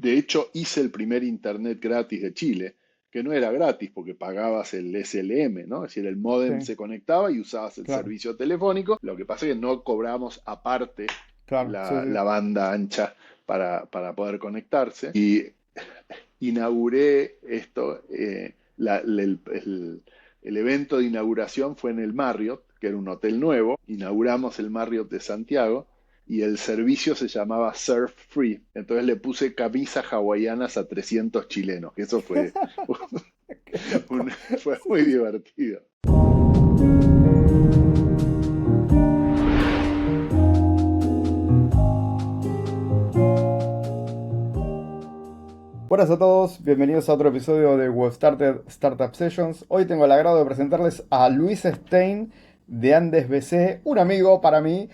de hecho hice el primer internet gratis de Chile, que no era gratis porque pagabas el SLM, ¿no? Es decir, el módem Sí, se conectaba y usabas el claro, servicio telefónico. Lo que pasa es que no cobramos aparte claro, sí, la sí. banda ancha para poder conectarse. Y inauguré esto, el evento de inauguración fue en el Marriott, que era un hotel nuevo. Inauguramos el Marriott de Santiago y el servicio se llamaba Surf Free. Entonces le puse camisas hawaianas a 300 chilenos, que eso fue, Qué loco. fue Sí, muy sí, sí. divertido. Buenas a todos, bienvenidos a otro episodio de WebStarter Startup Sessions. Hoy tengo el agrado de presentarles a Luis Stein de Andes BC, un amigo para mí.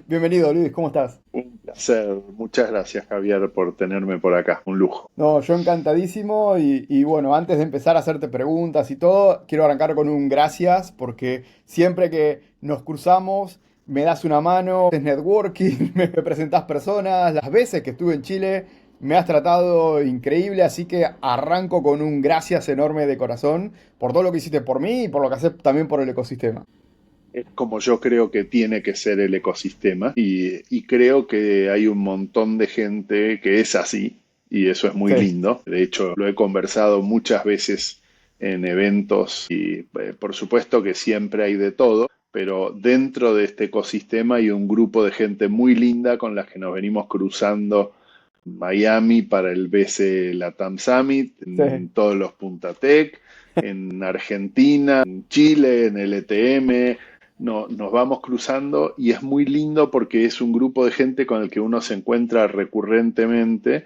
Bienvenido Luis, ¿cómo estás? Un placer. Muchas gracias, Javier, por tenerme por acá. Un lujo. No, yo encantadísimo y bueno, antes de empezar a hacerte preguntas y todo, quiero arrancar con un gracias porque siempre que nos cruzamos me das una mano, es networking, me presentás personas, las veces que estuve en Chile me has tratado increíble, así que arranco con un gracias enorme de corazón por todo lo que hiciste por mí y por lo que haces también por el ecosistema. Es como yo creo que tiene que ser el ecosistema y creo que hay un montón de gente que es así y eso es muy Sí, lindo. De hecho, lo he conversado muchas veces en eventos y por supuesto que siempre hay de todo, pero dentro de este ecosistema hay un grupo de gente muy linda con las que nos venimos cruzando Miami para el BC Latam Summit, sí. en todos los Punta Tech, en Argentina, en Chile, en el ETM, no, nos vamos cruzando y es muy lindo porque es un grupo de gente con el que uno se encuentra recurrentemente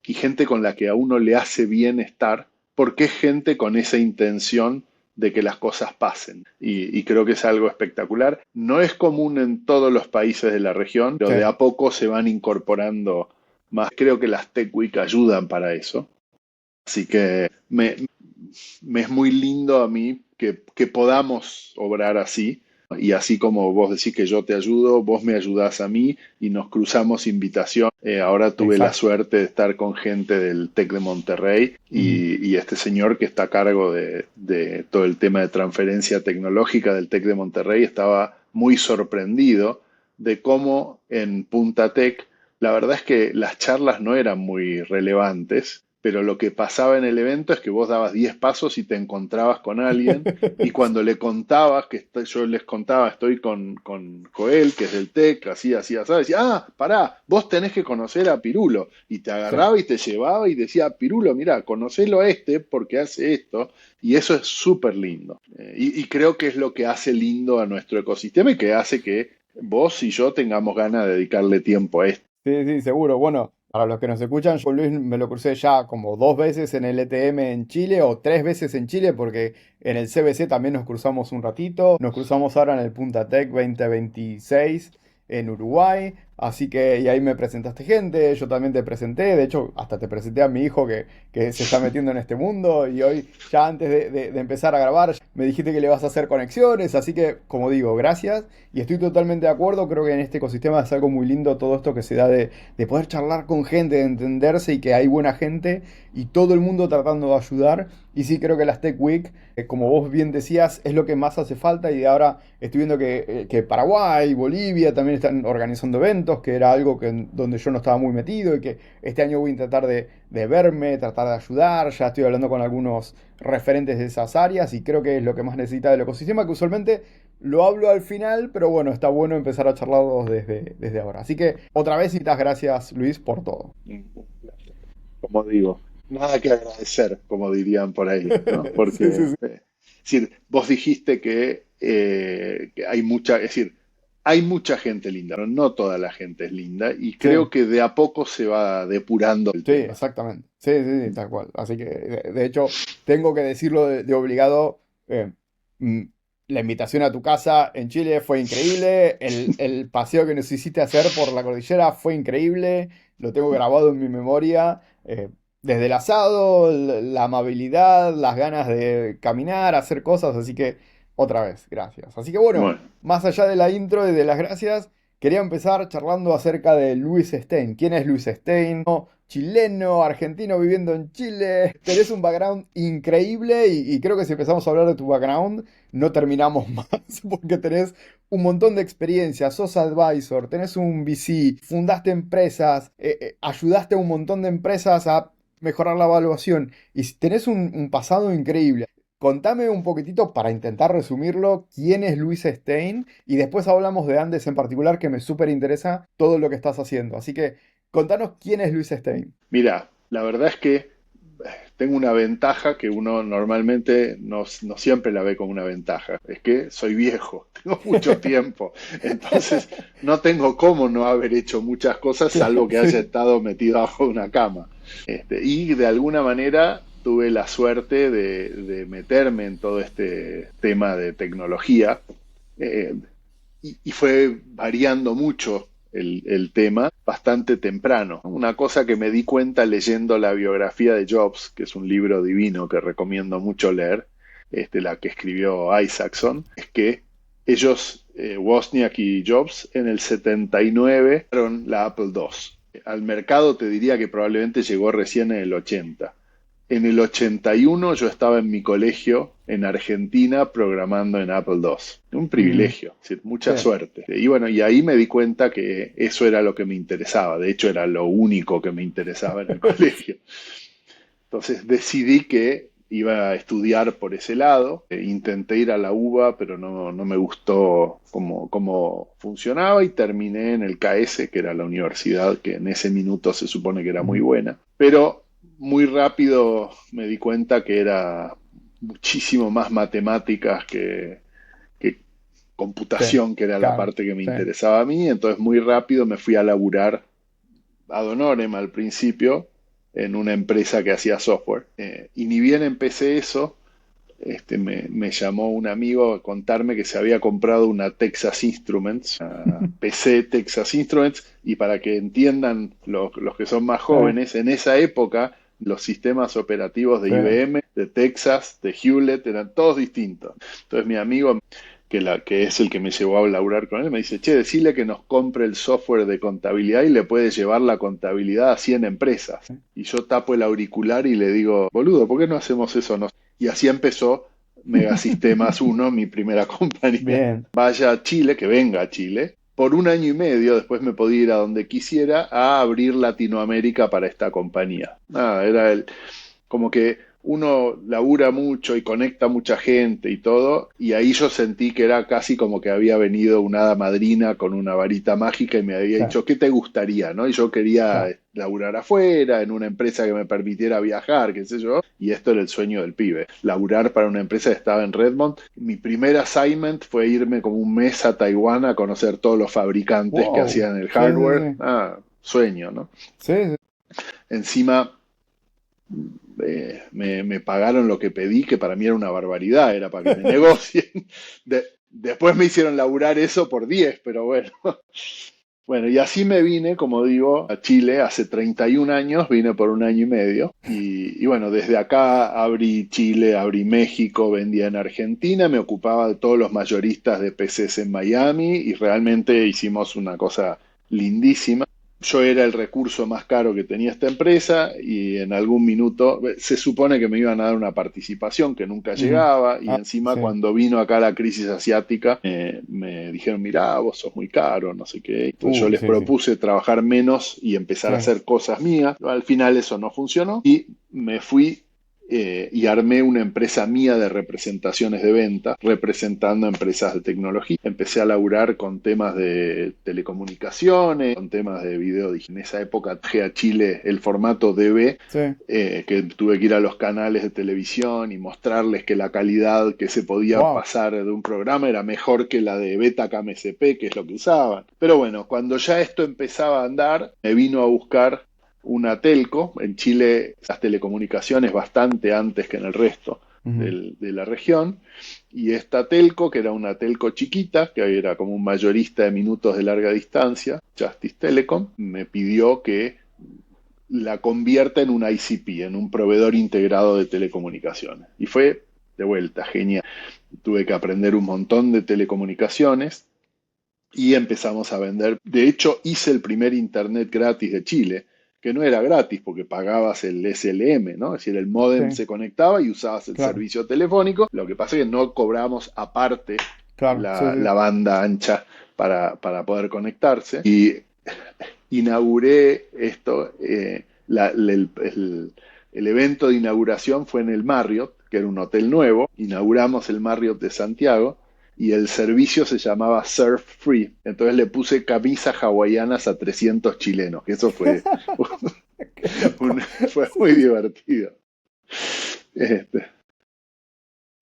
y gente con la que a uno le hace bien estar porque es gente con esa intención de que las cosas pasen. Y creo que es algo espectacular. No es común en todos los países de la región, pero de Sí. a poco se van incorporando más. Creo que las Tech Week ayudan para eso. Así que me es muy lindo a mí que podamos obrar así. Y así como vos decís que yo te ayudo, vos me ayudás a mí y nos cruzamos invitación. Ahora tuve la Exacto. suerte de estar con gente del TEC de Monterrey Ujú. y este señor que está a cargo de todo el tema de transferencia tecnológica del TEC de Monterrey estaba muy sorprendido de cómo en Punta Tech la verdad es que las charlas no eran muy relevantes, pero lo que pasaba en el evento es que vos dabas 10 pasos y te encontrabas con alguien, y cuando le contabas, yo les contaba, estoy con Joel, que es del TEC, así, así, así, decía, ah, pará, vos tenés que conocer a Pirulo, y te Sí. agarraba y te llevaba y decía, Pirulo, mira, conocelo a este porque hace esto, y eso es súper lindo. Y creo que es lo que hace lindo a nuestro ecosistema y que hace que vos y yo tengamos ganas de dedicarle tiempo a esto. Sí, sí, seguro. Bueno, para los que nos escuchan, yo Luis me lo crucé ya como dos veces en el ETM en Chile o tres veces en Chile porque en el CBC también nos cruzamos un ratito. Nos cruzamos ahora en el Punta Tech 2026 en Uruguay. Así que, y ahí me presentaste gente, yo también te presenté. De hecho, hasta te presenté a mi hijo que se está metiendo en este mundo. Y hoy, ya antes de empezar a grabar, me dijiste que le vas a hacer conexiones. Así que, como digo, gracias. Y estoy totalmente de acuerdo, creo que en este ecosistema es algo muy lindo todo esto que se da de poder charlar con gente, de entenderse y que hay buena gente y todo el mundo tratando de ayudar. Y sí, creo que las Tech Week, como vos bien decías, es lo que más hace falta y ahora estoy viendo que Paraguay, Bolivia también están organizando eventos, que era algo donde yo no estaba muy metido y que este año voy a tratar de verme, tratar de ayudar. Ya estoy hablando con algunos referentes de esas áreas y creo que es lo que más necesita del ecosistema, que usualmente lo hablo al final, pero bueno, está bueno empezar a charlarlos desde ahora. Así que otra vez, y das gracias, Luis, por todo. Como digo, nada que agradecer, como dirían por ahí, ¿no? Sí, sí, Porque, sí. es decir, vos dijiste que hay mucha, es decir, hay mucha gente linda, pero no toda la gente es linda, y Sí, creo que de a poco se va depurando el sí, tema. exactamente. Sí, sí, sí, tal cual. Así que, de hecho, tengo que decirlo de obligado. eh, mm, la invitación a tu casa en Chile fue increíble. El paseo que nos hiciste hacer por la cordillera fue increíble. Lo tengo grabado en mi memoria. Desde el asado, la amabilidad, las ganas de caminar, hacer cosas. Así que, otra vez, gracias. Así que bueno, Bueno, más allá de la intro y de las gracias. Quería empezar charlando acerca de Luis Stein. ¿Quién es Luis Stein? Chileno, argentino viviendo en Chile. Tenés un background increíble y creo que si empezamos a hablar de tu background no terminamos más porque tenés un montón de experiencia, sos advisor, tenés un VC, fundaste empresas, ayudaste a un montón de empresas a mejorar la evaluación y tenés un pasado increíble. Contame un poquitito para intentar resumirlo, quién es Luis Stein y después hablamos de Andes en particular que me súper interesa todo lo que estás haciendo. Así que contanos quién es Luis Stein. Mira, la verdad es que tengo una ventaja que uno normalmente no siempre la ve como una ventaja. Es que soy viejo, tengo mucho tiempo. Entonces no tengo cómo no haber hecho muchas cosas Claro, salvo que haya sí. estado metido bajo una cama. Y de alguna manera tuve la suerte de meterme en todo este tema de tecnología. eh, y fue variando mucho el tema bastante temprano. Una cosa que me di cuenta leyendo la biografía de Jobs, que es un libro divino que recomiendo mucho leer, la que escribió Isaacson, es que ellos, Wozniak y Jobs, en el 79 crearon la Apple II. Al mercado te diría que probablemente llegó recién en el 80. En el 81 yo estaba en mi colegio en Argentina programando en Apple II. Un Mm, privilegio, es decir, mucha sí, suerte. Y bueno, y ahí me di cuenta que eso era lo que me interesaba. De hecho, era lo único que me interesaba en el colegio. Entonces decidí que iba a estudiar por ese lado. Intenté ir a la UBA, pero no me gustó cómo funcionaba y terminé en el KS, que era la universidad que en ese minuto se supone que era muy mm, buena. Pero muy rápido me di cuenta que era muchísimo más matemáticas que sí, computación, que era la claro, parte que me sí, interesaba a mí. Entonces muy rápido me fui a laburar ad honorem al principio en una empresa que hacía software. Y ni bien empecé eso, me llamó un amigo a contarme que se había comprado una Texas Instruments, una PC Texas Instruments, y para que entiendan los que son más sí, jóvenes, en esa época los sistemas operativos de sí, IBM, de Texas, de Hewlett, eran todos distintos. Entonces mi amigo que es el que me llevó a laburar con él, me dice, che, decile que nos compre el software de contabilidad y le puede llevar la contabilidad a 100 empresas. Y yo tapo el auricular y le digo, boludo, ¿por qué no hacemos eso? No. Y así empezó Megasistemas uno, mi primera compañía. bien. Vaya a Chile, que venga a Chile. Por un año y medio, después me podía ir a donde quisiera a abrir Latinoamérica para esta compañía. Nada, como que uno labura mucho y conecta mucha gente y todo, y ahí yo sentí que era casi como que había venido una hada madrina con una varita mágica y me había Sí, dicho, ¿qué te gustaría? ¿No? Y yo quería claro. laburar afuera, en una empresa que me permitiera viajar, qué sé yo, y esto era el sueño del pibe, laburar para una empresa que estaba en Redmond. Mi primer assignment fue irme como un mes a Taiwán a conocer todos los fabricantes que Wow. hacían el Sí, sí, hardware. sí. Sueño, ¿no? Sí, sí. Encima me pagaron lo que pedí, que para mí era una barbaridad, era para que me negocien. Después me hicieron laburar eso por 10, pero bueno. Bueno, y así me vine, como digo, a Chile hace 31 años, vine por un año y medio. Y bueno, desde acá abrí Chile, abrí México, vendía en Argentina, me ocupaba de todos los mayoristas de PCs en Miami y realmente hicimos una cosa lindísima. Yo era el recurso más caro que tenía esta empresa y en algún minuto se supone que me iban a dar una participación que nunca Ujú. llegaba y Ah, encima sí. cuando vino acá la crisis asiática me dijeron, mirá, vos sos muy caro, no sé qué. Entonces yo les Sí, sí. propuse trabajar menos y Sí. empezar a hacer cosas mías. Al final eso no funcionó y me fui y armé una empresa mía de representaciones de venta, representando empresas de tecnología. Empecé a laburar con temas de telecomunicaciones, con temas de video. En esa época traje a Chile el formato DV, Sí. que tuve que ir a los canales de televisión y mostrarles que la calidad que se podía Wow. pasar de un programa era mejor que la de Beta KMSP, que es lo que usaban. Pero bueno, cuando ya esto empezaba a andar, me vino a buscar una telco. En Chile las telecomunicaciones bastante antes que en el resto Ujú. de la región. Y esta telco, que era una telco chiquita, que era como un mayorista de minutos de larga distancia, Justice Telecom, me pidió que la convierta en un ICP, en un proveedor integrado de telecomunicaciones. Y fue de vuelta, genial. Tuve que aprender un montón de telecomunicaciones, y empezamos a vender. De hecho, hice el primer internet gratis de Chile, que no era gratis porque pagabas el SLM, ¿no? Es decir, el módem Sí, se conectaba y usabas el claro, servicio telefónico. Lo que pasa es que no cobramos aparte claro, sí, la sí. banda ancha para poder conectarse. Y inauguré esto, el evento de inauguración fue en el Marriott, que era un hotel nuevo. Inauguramos el Marriott de Santiago y el servicio se llamaba Surf Free. Entonces le puse camisas hawaianas a 300 chilenos, que eso fue, Qué loco. fue Sí, muy divertido. Este,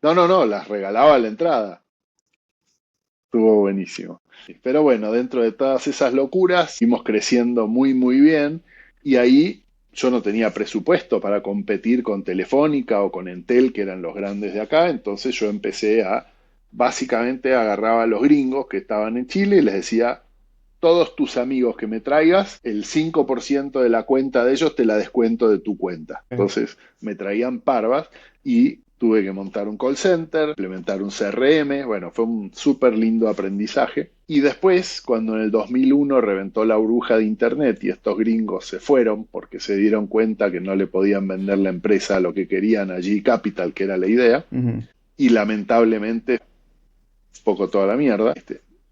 no, no, no, las regalaba a la entrada. Estuvo buenísimo. Pero bueno, dentro de todas esas locuras, fuimos creciendo muy, muy bien y ahí yo no tenía presupuesto para competir con Telefónica o con Entel, que eran los grandes de acá, entonces yo empecé básicamente agarraba a los gringos que estaban en Chile y les decía, todos tus amigos que me traigas, el 5% de la cuenta de ellos te la descuento de tu cuenta. sí. Entonces me traían parvas y tuve que montar un call center, implementar un CRM, bueno, fue un súper lindo aprendizaje. Y después, cuando en el 2001 reventó la burbuja de Internet y estos gringos se fueron porque se dieron cuenta que no le podían vender la empresa a lo que querían allí Capital, que era la idea, Ujú. y lamentablemente poco toda la mierda,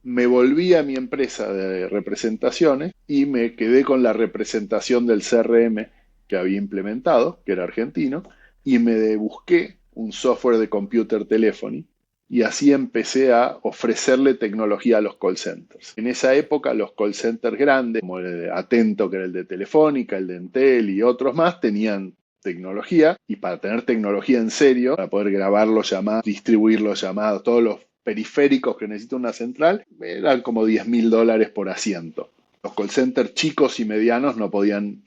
me volví a mi empresa de representaciones y me quedé con la representación del CRM que había implementado, que era argentino, y me busqué un software de computer telephony y así empecé a ofrecerle tecnología a los call centers. En esa época los call centers grandes, como el de Atento, que era el de Telefónica, el de Entel y otros más, tenían tecnología y para tener tecnología en serio, para poder grabar los llamados, distribuir los llamados, todos los periféricos que necesita una central, eran como $10.000 por asiento. Los call centers chicos y medianos no podían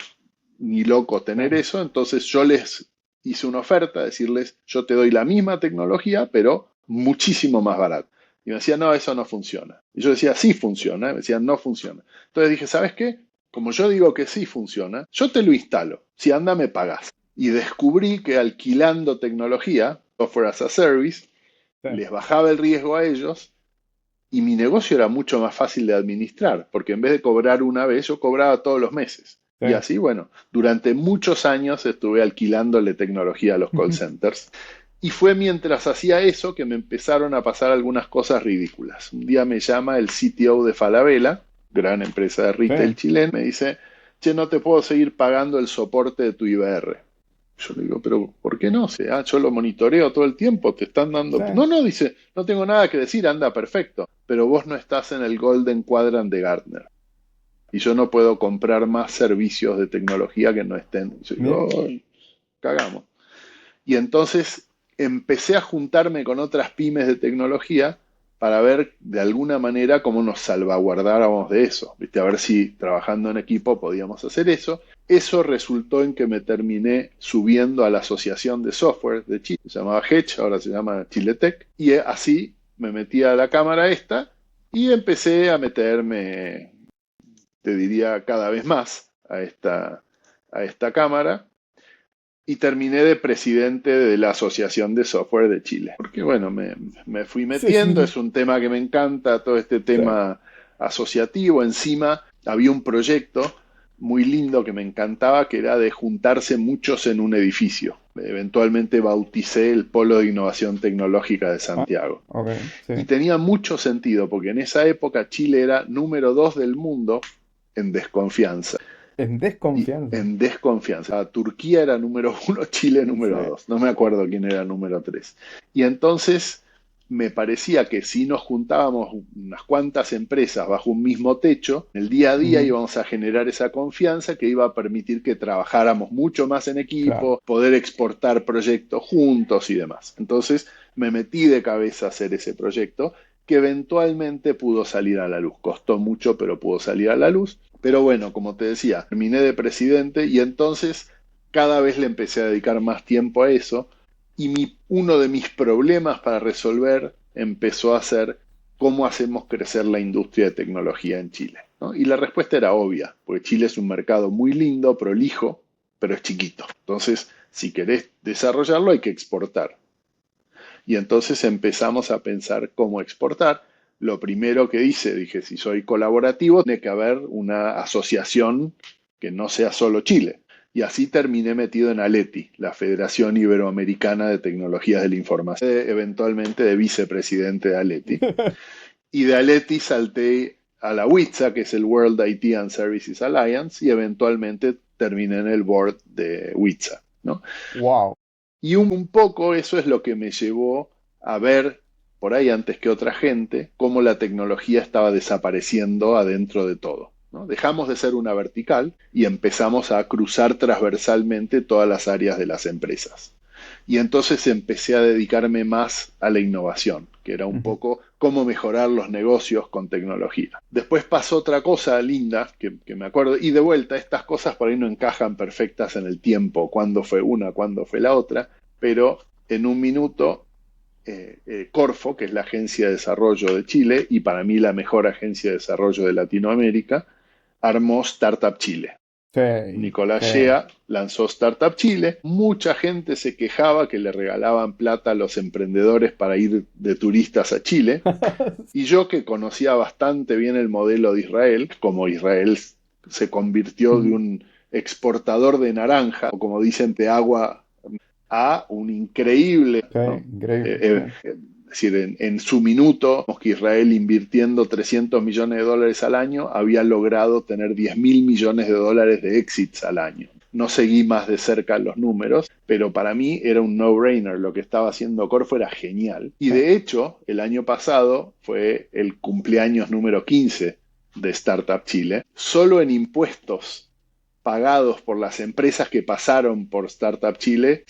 ni locos tener Claro. eso, entonces yo les hice una oferta, decirles, yo te doy la misma tecnología, pero muchísimo más barato. Y me decían, no, eso no funciona. Y yo decía, sí funciona. Y me decían, no funciona. Entonces dije, ¿sabes qué? Como yo digo que sí funciona, yo te lo instalo. Si anda, me pagas. Y descubrí que alquilando tecnología, software as a service, Sí, les bajaba el riesgo a ellos y mi negocio era mucho más fácil de administrar, porque en vez de cobrar una vez, yo cobraba todos los meses. sí. Y así, bueno, durante muchos años estuve alquilándole tecnología a los call centers. Y fue mientras hacía eso que me empezaron a pasar algunas cosas ridículas. Un día me llama el CTO de Falabella, gran empresa de Sí, retail chilena, me dice, che, no te puedo seguir pagando el soporte de tu IBR. Yo le digo, pero ¿por qué no? Yo lo monitoreo todo el tiempo, te están sí. dando... No, no, dice, no tengo nada que decir, anda perfecto, pero vos no estás en el Golden Quadrant de Gartner. Y yo no puedo comprar más servicios de tecnología que no estén. Y yo Mira, digo, "Ay, cagamos". Y entonces empecé a juntarme con otras pymes de tecnología para ver de alguna manera cómo nos salvaguardáramos de eso, ¿viste? A ver si trabajando en equipo podíamos hacer eso. Eso resultó en que me terminé subiendo a la Asociación de Software de Chile, se llamaba Hedge, ahora se llama Chiletech, y así me metí a la cámara esta y empecé a meterme, te diría, cada vez más a esta cámara y terminé de presidente de la Asociación de Software de Chile. Porque bueno, me fui sí, metiendo, sí, es un tema que me encanta, todo este sí. tema asociativo. Encima había un proyecto muy lindo que me encantaba, que era de juntarse muchos en un edificio. Eventualmente bauticé el Polo de Innovación Tecnológica de Ah, Santiago. ok, sí. Y tenía mucho sentido, porque en esa época Chile era número 2 del mundo en desconfianza En y desconfianza. en desconfianza. Turquía era número 1, Chile Sí. número 2. No me acuerdo quién era número 3. Y entonces me parecía que si nos juntábamos unas cuantas empresas bajo un mismo techo, el día a día Ujú. íbamos a generar esa confianza que iba a permitir que trabajáramos mucho más en Claro. equipo, poder exportar proyectos juntos y demás. Entonces me metí de cabeza a hacer ese proyecto que eventualmente pudo salir a la luz. Costó mucho, pero pudo salir a la luz. Pero bueno, como te decía, terminé de presidente y entonces cada vez le empecé a dedicar más tiempo a eso y uno de mis problemas para resolver empezó a ser cómo hacemos crecer la industria de tecnología en Chile, ¿no? Y la respuesta era obvia, porque Chile es un mercado muy lindo, prolijo, pero es chiquito. Entonces, si querés desarrollarlo hay que exportar. Y entonces empezamos a pensar cómo exportar. lo primero que dije, si soy colaborativo, tiene que haber una asociación que no sea solo Chile. Y así terminé metido en ALETI, la Federación Iberoamericana de Tecnologías de la Información, eventualmente de vicepresidente de ALETI. Y de ALETI salté a la WITSA, que es el World IT and Services Alliance, y eventualmente terminé en el board de WITSA, ¿no? Wow. Y un poco eso es lo que me llevó a ver, por ahí antes que otra gente, cómo la tecnología estaba desapareciendo adentro de todo, ¿no? Dejamos de ser una vertical y empezamos a cruzar transversalmente todas las áreas de las empresas. Y entonces empecé a dedicarme más a la innovación, que era un Ujú. poco cómo mejorar los negocios con tecnología. Después pasó otra cosa linda que me acuerdo, y de vuelta, estas cosas por ahí no encajan perfectas en el tiempo, cuándo fue una, cuándo fue la otra, pero en un minuto Corfo, que es la agencia de desarrollo de Chile y para mí la mejor agencia de desarrollo de Latinoamérica, armó Startup Chile. Sí, Nicolás sí. Shea lanzó Startup Chile. Mucha gente se quejaba que le regalaban plata a los emprendedores para ir de turistas a Chile. Y yo que conocía bastante bien el modelo de Israel, como Israel se convirtió de Ujú. un exportador de naranja, o como dicen, de agua a un increíble, Sí, ¿no? increíble. Sí. Es decir, en su minuto, que Israel invirtiendo $300 millones al año había logrado tener 10.000 millones de dólares de exits al año. No seguí más de cerca los números, pero para mí era un no-brainer. Lo que estaba haciendo Corfo era genial. Y Sí. de hecho, el año pasado fue el cumpleaños número 15 de Startup Chile. Solo en impuestos pagados por las empresas que pasaron por Startup Chile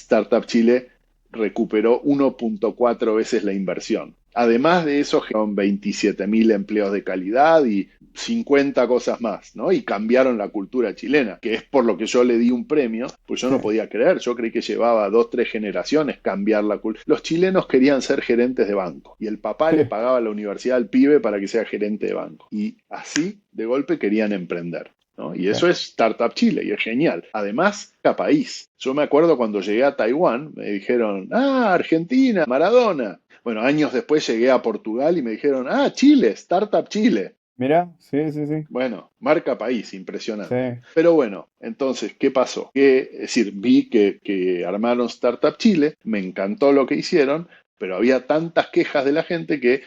recuperó 1.4 veces la inversión. Además de eso, generaron 27.000 empleos de calidad y 50 cosas más, ¿no? Y cambiaron la cultura chilena, que es por lo que yo le di un premio, pues yo Sí. no podía creer, yo creí que llevaba 2, 3 generaciones cambiar la cultura. Los chilenos querían ser gerentes de banco y el papá le Sí. pagaba a la universidad al pibe para que sea gerente de banco. Y así, de golpe, querían emprender, ¿no? Y Sí. eso es Startup Chile y es genial. Además, cada país. Yo me acuerdo cuando llegué a Taiwán, me dijeron, Argentina, Maradona. Bueno, años después llegué a Portugal y me dijeron, Chile, Startup Chile. Mira, sí, sí, sí. Bueno, marca país, Sí. impresionante. Pero bueno, entonces, ¿qué pasó? Es decir, vi que armaron Startup Chile, me encantó lo que hicieron, pero había tantas quejas de la gente que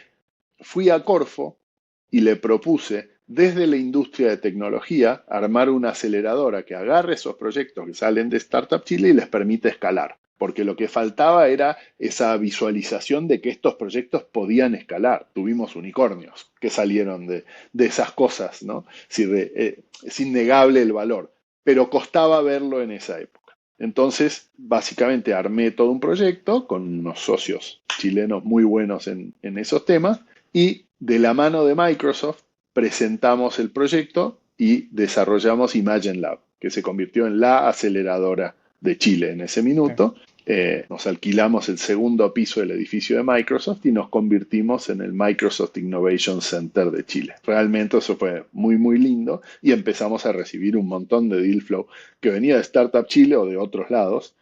fui a Corfo y le propuse desde la industria de tecnología armar una aceleradora que agarre esos proyectos que salen de Startup Chile y les permite escalar. Porque lo que faltaba era esa visualización de que estos proyectos podían escalar. Tuvimos unicornios que salieron de esas cosas, ¿no? Es innegable el valor, pero costaba verlo en esa época. Entonces, básicamente armé todo un proyecto con unos socios chilenos muy buenos en esos temas y de la mano de Microsoft presentamos el proyecto y desarrollamos Imagen Lab, que se convirtió en la aceleradora de Chile en ese Sí. minuto. Nos alquilamos el segundo piso del edificio de Microsoft y nos convertimos en el Microsoft Innovation Center de Chile. Realmente eso fue muy, muy lindo y empezamos a recibir un montón de deal flow que venía de Startup Chile o de otros lados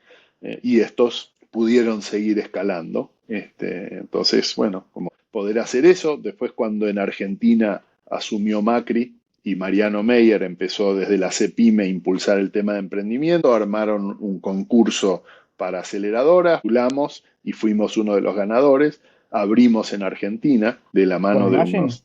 y estos pudieron seguir escalando. Entonces, bueno, como poder hacer eso. Después, cuando en Argentina asumió Macri y Mariano Meyer empezó desde la CEPIME a impulsar el tema de emprendimiento, armaron un concurso para aceleradoras, postulamos y fuimos uno de los ganadores. Abrimos en Argentina de la ¿Con mano de Imagine? unos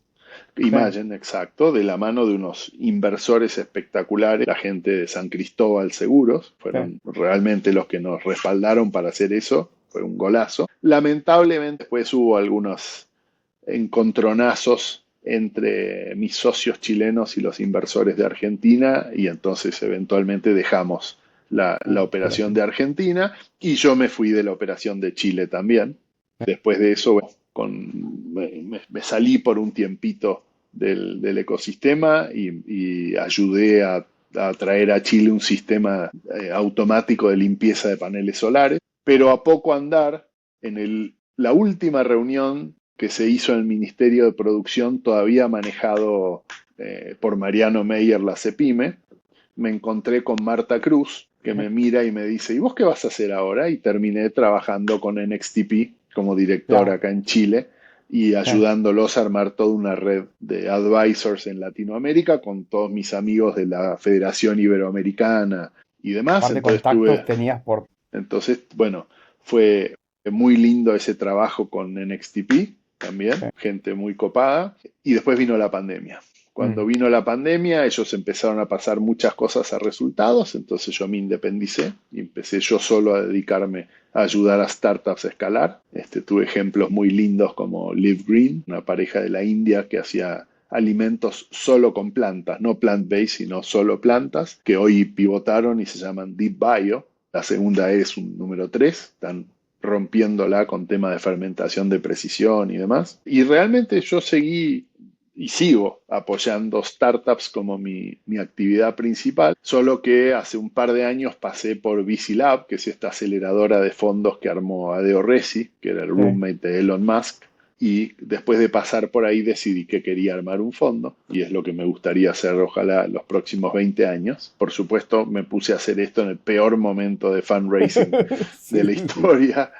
Sí. Imagen, exacto, de la mano de unos inversores espectaculares, la gente de San Cristóbal Seguros, Sí. fueron realmente los que nos respaldaron para hacer eso, fue un golazo. Lamentablemente después hubo algunos encontronazos entre mis socios chilenos y los inversores de Argentina y entonces eventualmente dejamos la operación Operación. de Argentina y yo me fui de la operación de Chile también. Después de eso, bueno, me salí por un tiempito del ecosistema y ayudé a traer a Chile un sistema automático de limpieza de paneles solares, pero a poco andar, la última reunión que se hizo en el Ministerio de Producción, todavía manejado por Mariano Meyer, la CEPIME, me encontré con Marta Cruz, que Ujú. me mira y me dice, ¿y vos qué vas a hacer ahora? Y terminé trabajando con NXTP como director Claro. acá en Chile, y sí. ayudándolos a armar toda una red de advisors en Latinoamérica con todos mis amigos de la Federación Iberoamericana y demás. Aparte contactos tenías por... Entonces, bueno, fue muy lindo ese trabajo con NXTP también, Sí. gente muy copada. Y después vino la pandemia. Cuando Mm, vino la pandemia, ellos empezaron a pasar muchas cosas a resultados, entonces yo me independicé y empecé yo solo a dedicarme a ayudar a startups a escalar. Tuve ejemplos muy lindos como Live Green, una pareja de la India que hacía alimentos solo con plantas, no plant-based, sino solo plantas, que hoy pivotaron y se llaman Deep Bio. La segunda es un número 3, están rompiéndola con temas de fermentación de precisión y demás. Y realmente yo seguí y sigo apoyando startups como mi actividad principal, solo que hace un par de años pasé por VC Lab, que es esta aceleradora de fondos que armó Adeo Resi, que era el sí. roommate de Elon Musk, y después de pasar por ahí decidí que quería armar un fondo y es lo que me gustaría hacer ojalá los próximos 20 años. Por supuesto me puse a hacer esto en el peor momento de fundraising Sí, de la sí, sí. historia.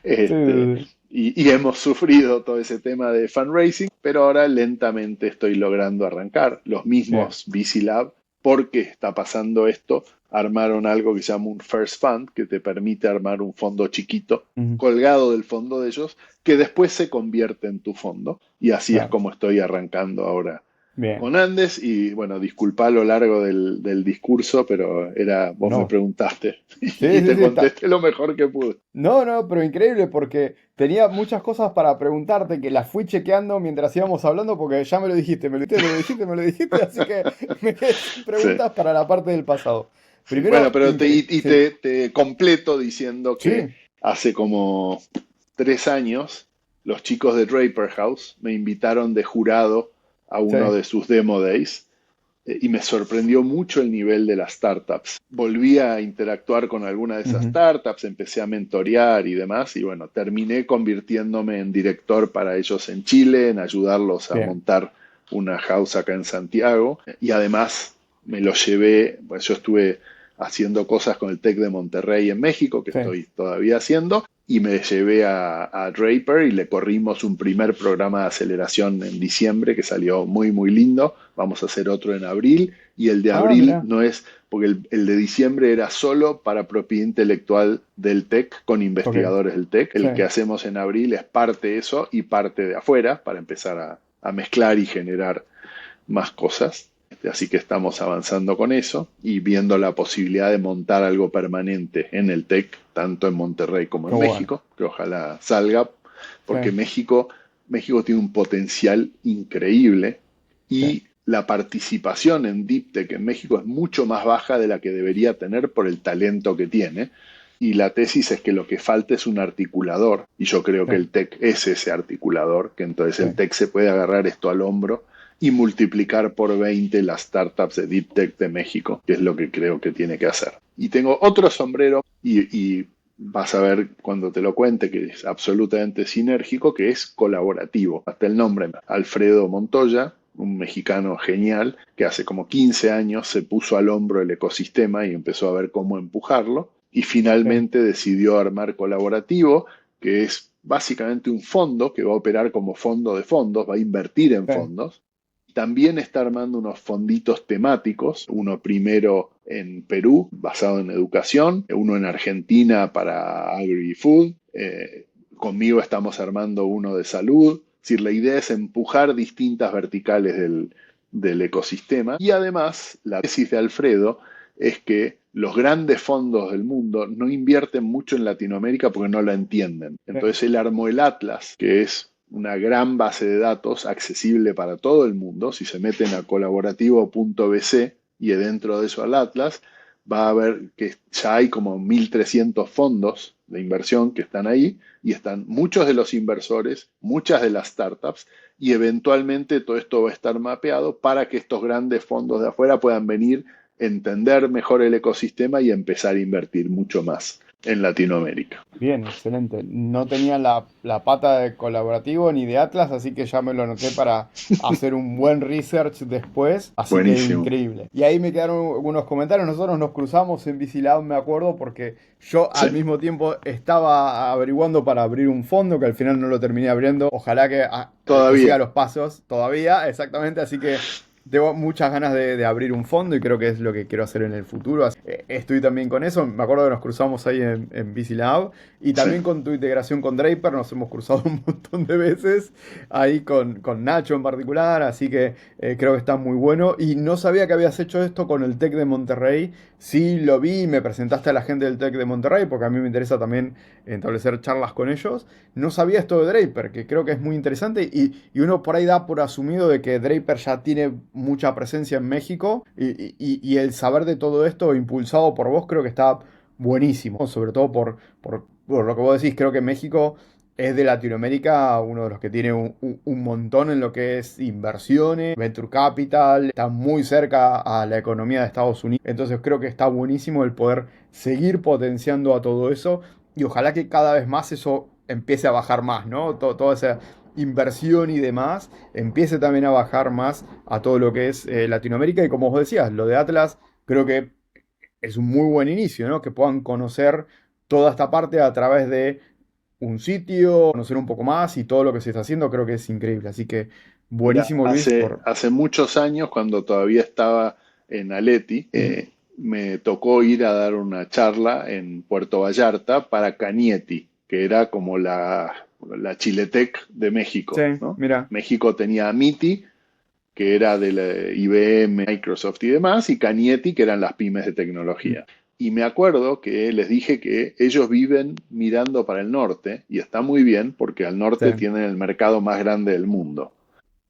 Sí, este, sí, sí. y hemos sufrido todo ese tema de fundraising, pero ahora lentamente estoy logrando arrancar. Los Bien. mismos VC Lab, porque está pasando esto, armaron algo que se llama un First Fund, que te permite armar un fondo chiquito Ujú, colgado del fondo de ellos, que después se convierte en tu fondo. Y así es claro. como estoy arrancando ahora Bien. con Andes. Y bueno, disculpa a lo largo del discurso, pero vos me No. preguntaste Sí, y sí, te sí, está. contesté lo mejor que pude. No, no, pero increíble porque tenía muchas cosas para preguntarte que las fui chequeando mientras íbamos hablando porque ya me lo dijiste, me lo dijiste, me lo dijiste, me lo dijiste, así que me quedé sin Sí. preguntas para la parte del pasado. Sí, bueno, Primero, pero sí, te completo diciendo que sí, hace como 3 años los chicos de Draper House me invitaron de jurado a sí, uno de sus demo days y me sorprendió mucho el nivel de las startups. Volví a interactuar con alguna de esas ujú, startups, empecé a mentorear y demás y bueno, terminé convirtiéndome en director para ellos en Chile, en ayudarlos a bien, montar una house acá en Santiago y además me lo llevé, pues yo estuve haciendo cosas con el TEC de Monterrey en México, que sí, estoy todavía haciendo, y me llevé a Draper y le corrimos un primer programa de aceleración en diciembre que salió muy, muy lindo. Vamos a hacer otro en abril, y el de ah, abril mira, no es, porque el de diciembre era solo para propiedad intelectual del TEC con ok, investigadores del TEC. sí, El que hacemos en abril es parte de eso y parte de afuera para empezar a mezclar y generar más cosas. Así que estamos avanzando con eso y viendo la posibilidad de montar algo permanente en el TEC, tanto en Monterrey como qué en bueno, México, que ojalá salga, sí, porque México tiene un potencial increíble sí, y la participación en Deep Tech en México es mucho más baja de la que debería tener por el talento que tiene. Y la tesis es que lo que falta es un articulador, y yo creo sí, que el TEC es ese articulador, que entonces sí, el TEC se puede agarrar esto al hombro y multiplicar por 20 las startups de Deep Tech de México, que es lo que creo que tiene que hacer. Y tengo otro sombrero y vas a ver cuando te lo cuente que es absolutamente sinérgico, que es colaborativo. Hasta el nombre, Alfredo Montoya, un mexicano genial que hace como 15 años se puso al hombro el ecosistema y empezó a ver cómo empujarlo y sí, finalmente decidió armar colaborativo, que es básicamente un fondo que va a operar como fondo de fondos, va a invertir en sí, fondos. También está armando unos fonditos temáticos, uno primero en Perú, basado en educación, uno en Argentina para agri-food, conmigo estamos armando uno de salud. Es decir, la idea es empujar distintas verticales del ecosistema y además la tesis de Alfredo es que los grandes fondos del mundo no invierten mucho en Latinoamérica porque no la entienden. sí, Entonces él armó el Atlas, que es una gran base de datos accesible para todo el mundo. Si se meten a colaborativo.bc y dentro de eso al Atlas, va a ver que ya hay como 1.300 fondos de inversión que están ahí y están muchos de los inversores, muchas de las startups y eventualmente todo esto va a estar mapeado para que estos grandes fondos de afuera puedan venir, entender mejor el ecosistema y empezar a invertir mucho más. en Latinoamérica. Bien, excelente. No tenía la pata de colaborativo ni de Atlas, así que ya me lo anoté para hacer un buen research después, así que Buenísimo. increíble. Y ahí me quedaron algunos comentarios, nosotros nos cruzamos en Bicilab, me acuerdo, porque yo Sí, al mismo tiempo estaba averiguando para abrir un fondo, que al final no lo terminé abriendo, ojalá que siga todavía. los pasos todavía, exactamente, así que... Tengo muchas ganas de abrir un fondo y creo que es lo que quiero hacer en el futuro. Estoy también con eso. Me acuerdo que nos cruzamos ahí en BC y Sí. también con tu integración con Draper nos hemos cruzado un montón de veces, ahí con Nacho en particular, así que creo que está muy bueno. Y no sabía que habías hecho esto con el TEC de Monterrey. Sí lo vi, me presentaste a la gente del TEC de Monterrey, porque a mí me interesa también establecer charlas con ellos. No sabía esto de Draper, que creo que es muy interesante y uno por ahí da por asumido de que Draper ya tiene mucha presencia en México y el saber de todo esto impulsado por vos creo que está buenísimo, sobre todo por lo que vos decís, creo que México es de Latinoamérica uno de los que tiene un montón en lo que es inversiones, venture capital, está muy cerca a la economía de Estados Unidos, entonces creo que está buenísimo el poder seguir potenciando a todo eso y ojalá que cada vez más eso empiece a bajar más, ¿no? Toda esa inversión y demás empiece también a bajar más a todo lo que es Latinoamérica y como vos decías, lo de Atlas creo que es un muy buen inicio, ¿no? Que puedan conocer toda esta parte a través de un sitio, conocer un poco más y todo lo que se está haciendo, creo que es increíble. Así que Mira, buenísimo, Luis, hace muchos años, cuando todavía estaba en Aleti, Ujú. me tocó ir a dar una charla en Puerto Vallarta para Cañetti, que era como la Chiletec de Sí, México, ¿no? mira. México tenía a MITI, que era de la IBM, Microsoft y demás, y Cañetti, que eran las pymes de Mm, tecnología. Y me acuerdo que les dije que ellos viven mirando para el norte, y está muy bien, porque al sí. norte tienen el mercado más grande del mundo,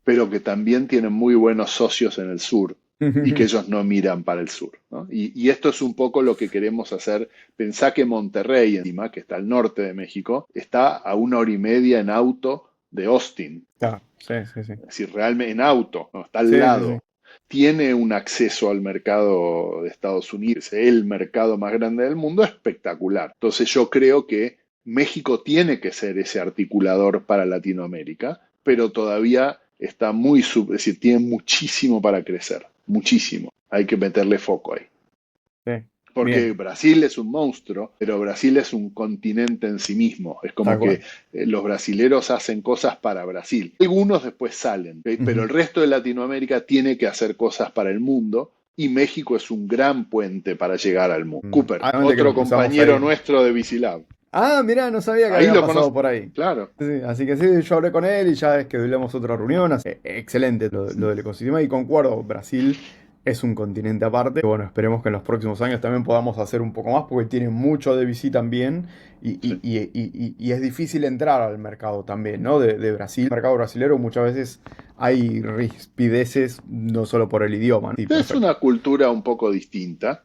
pero que también tienen muy buenos socios en el sur y que ellos no miran para el sur, ¿no? Y esto es un poco lo que queremos hacer. Pensá que Monterrey, encima, que está al norte de México, está a 1 hora y media en auto de Austin. Claro, sí, sí, sí. Es decir, realmente en auto, ¿no? Está al Sí, sí, sí. lado. Tiene un acceso al mercado de Estados Unidos, el mercado más grande del mundo, espectacular. Entonces yo creo que México tiene que ser ese articulador para Latinoamérica, pero todavía está es decir, tiene muchísimo para crecer, muchísimo. Hay que meterle foco ahí. Sí. Porque Bien, Brasil es un monstruo, pero Brasil es un continente en sí mismo. Es tal como que cual. los brasileros hacen cosas para Brasil. Algunos después salen, ¿ok? Pero Ujú. el resto de Latinoamérica tiene que hacer cosas para el mundo y México es un gran puente para llegar al mundo. Cooper, Obviamente que otro nos cruzamos ahí. compañero nuestro de Bicilab. Ah, mirá, no sabía que Ahí había lo pasado conozco, por ahí. claro. Sí, así que sí, yo hablé con él y ya es que tuvimos otra reunión. Excelente lo del ecosistema y concuerdo, Brasil es un continente aparte. Bueno, esperemos que en los próximos años también podamos hacer un poco más porque tiene mucho de VC también Sí. y es difícil entrar al mercado también, ¿no? De Brasil. El mercado brasilero muchas veces hay rispideces, no solo por el idioma, ¿no? Sí, Es perfecto. una cultura un poco distinta,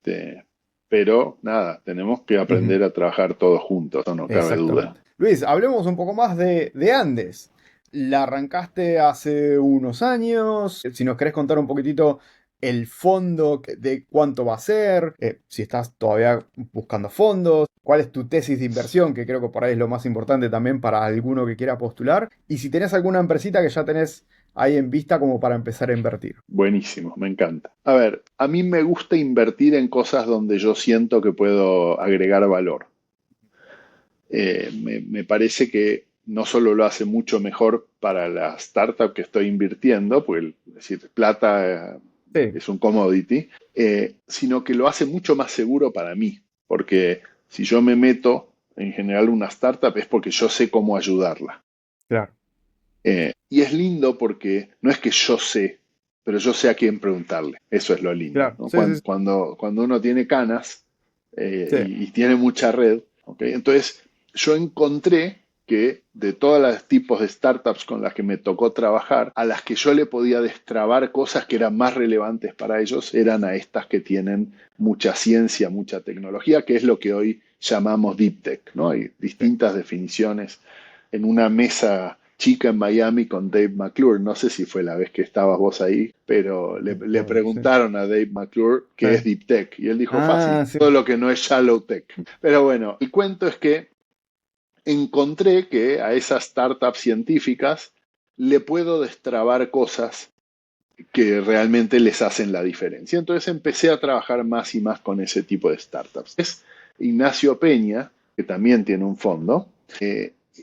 pero nada, tenemos que Ujú. aprender a trabajar todos juntos, eso no cabe duda. Exactamente. Luis, hablemos un poco más de Andes. La arrancaste hace unos años. Si nos querés contar un poquitito el fondo, de cuánto va a ser, si estás todavía buscando fondos, cuál es tu tesis de inversión, que creo que por ahí es lo más importante también para alguno que quiera postular, y si tenés alguna empresita que ya tenés ahí en vista como para empezar a invertir. Buenísimo, me encanta. A ver, a mí me gusta invertir en cosas donde yo siento que puedo agregar valor. Me parece que no solo lo hace mucho mejor para la startup que estoy invirtiendo, porque es decir, plata Sí, es un commodity, sino que lo hace mucho más seguro para mí, porque si yo me meto en general una startup es porque yo sé cómo ayudarla. claro, Y es lindo porque no es que yo sé, pero yo sé a quién preguntarle. Eso es lo lindo, claro. ¿no? Sí, sí, sí. Cuando uno tiene canas Sí, y tiene mucha red, ¿ok? Entonces yo encontré que de todos los tipos de startups con las que me tocó trabajar, a las que yo le podía destrabar cosas que eran más relevantes para ellos, eran a estas que tienen mucha ciencia, mucha tecnología, que es lo que hoy llamamos deep tech, ¿no? Hay sí. distintas definiciones en una mesa chica en Miami con Dave McClure. No sé si fue la vez que estabas vos ahí, pero le Sí. preguntaron a Dave McClure qué es Eh. Deep Tech y él dijo fácil, Ah, sí. todo lo que no es Shallow Tech. Pero bueno, el cuento es que encontré que a esas startups científicas le puedo destrabar cosas que realmente les hacen la diferencia. Entonces empecé a trabajar más y más con ese tipo de startups. Es Ignacio Peña, que también tiene un fondo,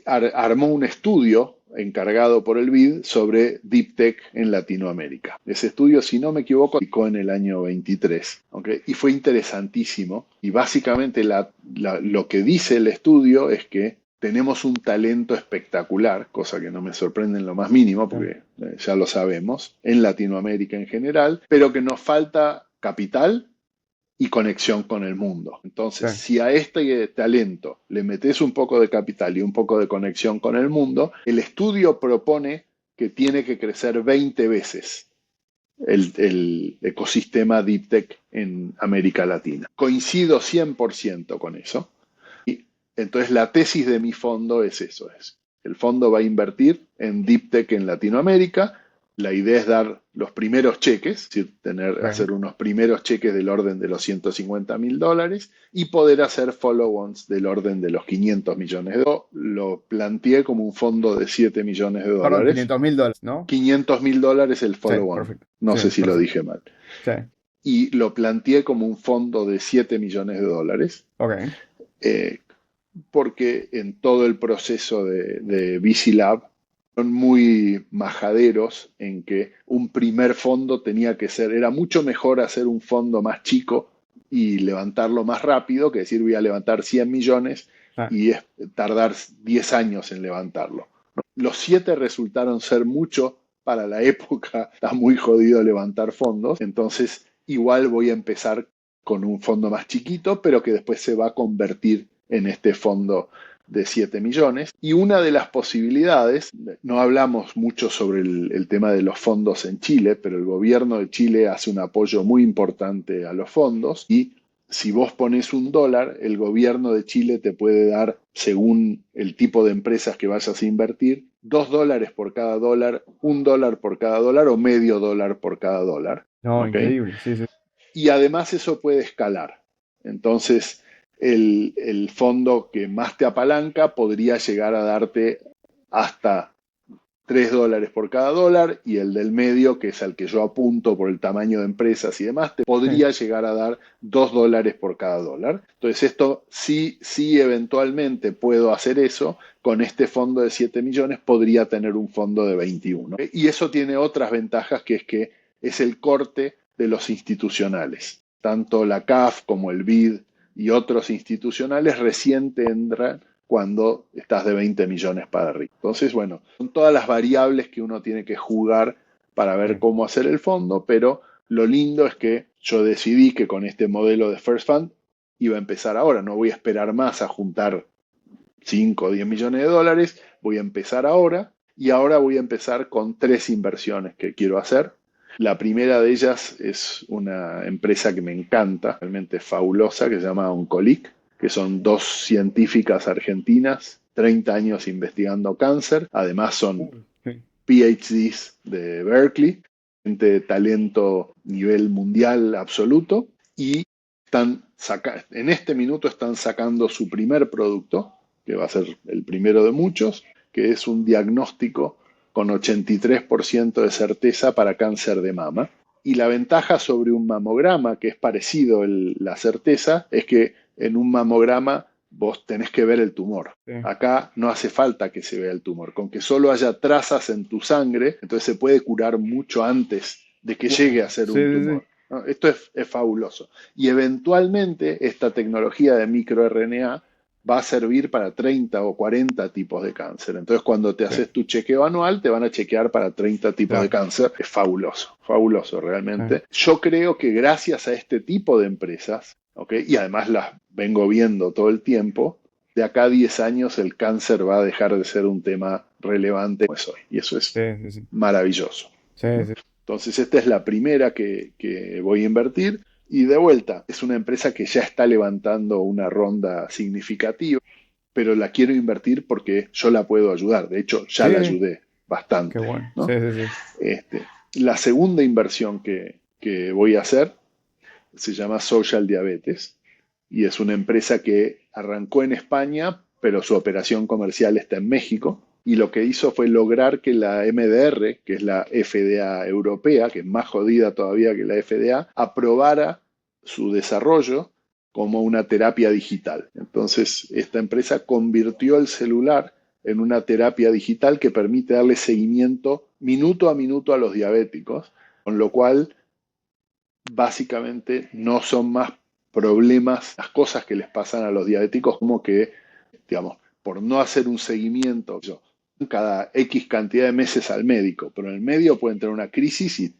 armó un estudio encargado por el BID sobre Deep Tech en Latinoamérica. Ese estudio, si no me equivoco, publicó en el año 23, ¿okay? Y fue interesantísimo. Y básicamente lo que dice el estudio es que tenemos un talento espectacular, cosa que no me sorprende en lo más mínimo, Sí, porque ya lo sabemos, en Latinoamérica en general, pero que nos falta capital y conexión con el mundo. sí. Entonces, si a este talento le metes un poco de capital y un poco de conexión con el mundo, el estudio propone que tiene que crecer 20 veces el ecosistema Deep Tech en América Latina. Coincido 100% con eso. Y entonces la tesis de mi fondo es eso, es el fondo va a invertir en Deep Tech en Latinoamérica. La idea es dar los primeros cheques, es decir, Sí. hacer unos primeros cheques del orden de los $150.000 y poder hacer follow-ons del orden de los 500 millones de dólares. Lo planteé como un fondo de 7 millones de Perdón, dólares. $500.000, ¿no? $500.000 el Sí, follow-on. perfecto. No Sí, sé si lo perfecto. dije mal. Sí, Y lo planteé como un fondo de 7 millones de dólares. ok. Eh, porque en todo el proceso de VC Lab son muy majaderos en que un primer fondo tenía que ser, era mucho mejor hacer un fondo más chico y levantarlo más rápido que decir voy a levantar 100 millones Ah, y tardar 10 años en levantarlo. Los 7 resultaron ser mucho para la época, está muy jodido levantar fondos, entonces igual voy a empezar con un fondo más chiquito, pero que después se va a convertir en este fondo de 7 millones. Y una de las posibilidades, no hablamos mucho sobre el tema de los fondos en Chile, pero el gobierno de Chile hace un apoyo muy importante a los fondos y si vos pones $1, el gobierno de Chile te puede dar, según el tipo de empresas que vayas a invertir, $2 por cada dólar, $1 por cada dólar o medio dólar por cada dólar. no, ¿Ok? increíble. Sí, sí. Y además eso puede escalar. Entonces, el fondo que más te apalanca podría llegar a darte hasta $3 por cada dólar y el del medio, que es al que yo apunto por el tamaño de empresas y demás, te Sí, podría llegar a dar $2 por cada dólar. Entonces esto sí eventualmente puedo hacer eso, con este fondo de 7 millones podría tener un fondo de 21. Y eso tiene otras ventajas, que es el corte de los institucionales. Tanto la CAF como el BID y otros institucionales recién tendrán cuando estás de 20 millones para arriba. Entonces, bueno, son todas las variables que uno tiene que jugar para ver sí. cómo hacer el fondo, pero lo lindo es que yo decidí que con este modelo de First Fund iba a empezar ahora, no voy a esperar más a juntar 5 o 10 millones de dólares, voy a empezar ahora y ahora voy a empezar con 3 inversiones que quiero hacer. La primera de ellas es una empresa que me encanta, realmente fabulosa, que se llama Oncolic, que son 2 científicas argentinas, 30 años investigando cáncer, además son Sí. PhDs de Berkeley, gente de talento nivel mundial absoluto, y en este minuto están sacando su primer producto, que va a ser el primero de muchos, que es un diagnóstico con 83% de certeza para cáncer de mama. Y la ventaja sobre un mamograma, que es parecido la certeza, es que en un mamograma vos tenés que ver el tumor. Sí. Acá no hace falta que se vea el tumor. Con que solo haya trazas en tu sangre, entonces se puede curar mucho antes de que llegue a ser Sí, un sí, sí. tumor, ¿no? Esto es fabuloso. Y eventualmente esta tecnología de microRNA va a servir para 30 o 40 tipos de cáncer. Entonces, cuando te Sí, haces tu chequeo anual, te van a chequear para 30 tipos de claro. cáncer. Es fabuloso, fabuloso Sí, realmente. Yo creo que gracias a este tipo de empresas, ¿okay? Y además las vengo viendo todo el tiempo, de acá a 10 años el cáncer va a dejar de ser un tema relevante como es hoy. Y eso sí, es sí, sí. maravilloso, Sí, ¿no? sí. Entonces, esta es la primera que voy a invertir. Y de vuelta, es una empresa que ya está levantando una ronda significativa. pero la quiero invertir porque yo la puedo ayudar. De hecho, ya la Sí, ayudé qué bastante, bueno. Sí, ¿no? sí, sí. Este, la segunda inversión que voy a hacer se llama Social Diabetes y es una empresa que arrancó en España, pero su operación comercial está en México. Y lo que hizo fue lograr que la MDR, que es la FDA europea, que es más jodida todavía que la FDA, aprobara su desarrollo como una terapia digital. Entonces, esta empresa convirtió el celular en una terapia digital que permite darle seguimiento minuto a minuto a los diabéticos, con lo cual básicamente no son más problemas las cosas que les pasan a los diabéticos como que, digamos, por no hacer un seguimiento cada X cantidad de meses al médico, pero en el medio pueden tener una crisis y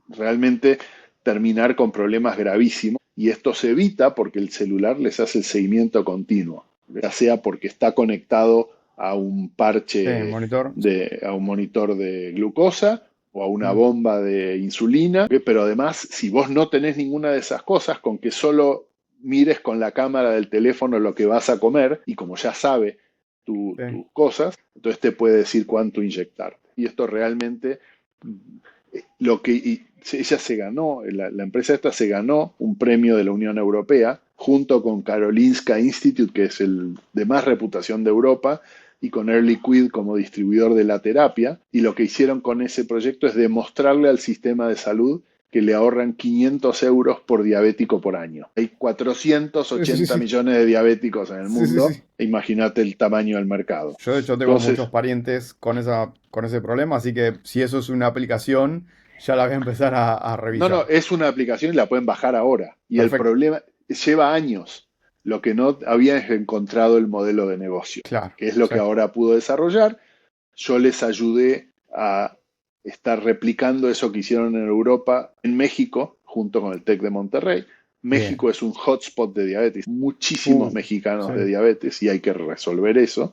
realmente terminar con problemas gravísimos. Y esto se evita porque el celular les hace el seguimiento continuo, ya sea porque está conectado a un Sí, parche monitor. a un monitor de glucosa o a una Mm, bomba de insulina, pero además, si vos no tenés ninguna de esas cosas, con que solo mires con la cámara del teléfono lo que vas a comer y como ya sabe sí. tus cosas, entonces te puede decir cuánto inyectar. Y esto realmente lo que ella se ganó, la empresa esta se ganó un premio de la Unión Europea junto con Karolinska Institute, que es el de más reputación de Europa, y con Air Liquid como distribuidor de la terapia. Y lo que hicieron con ese proyecto es demostrarle al sistema de salud que le ahorran 500 euros por diabético por año. Hay Sí, sí, 480 sí. millones de diabéticos en el Sí, sí, mundo. sí. Imagínate el tamaño del mercado. Yo de hecho tengo muchos Entonces, parientes con ese problema, así que si eso es una aplicación, ya la voy a empezar a no, revisar. es una aplicación y la pueden bajar ahora. Y el Perfecto. problema lleva años. Lo que no había es encontrado el modelo de negocio, Claro. que es lo Sí. que ahora pudo desarrollar. Yo les ayudé a estar replicando eso que hicieron en Europa, en México, junto con el TEC de Monterrey. Bien. México es un hotspot de diabetes, muchísimos Uh, mexicanos sí. de diabetes y hay que resolver eso.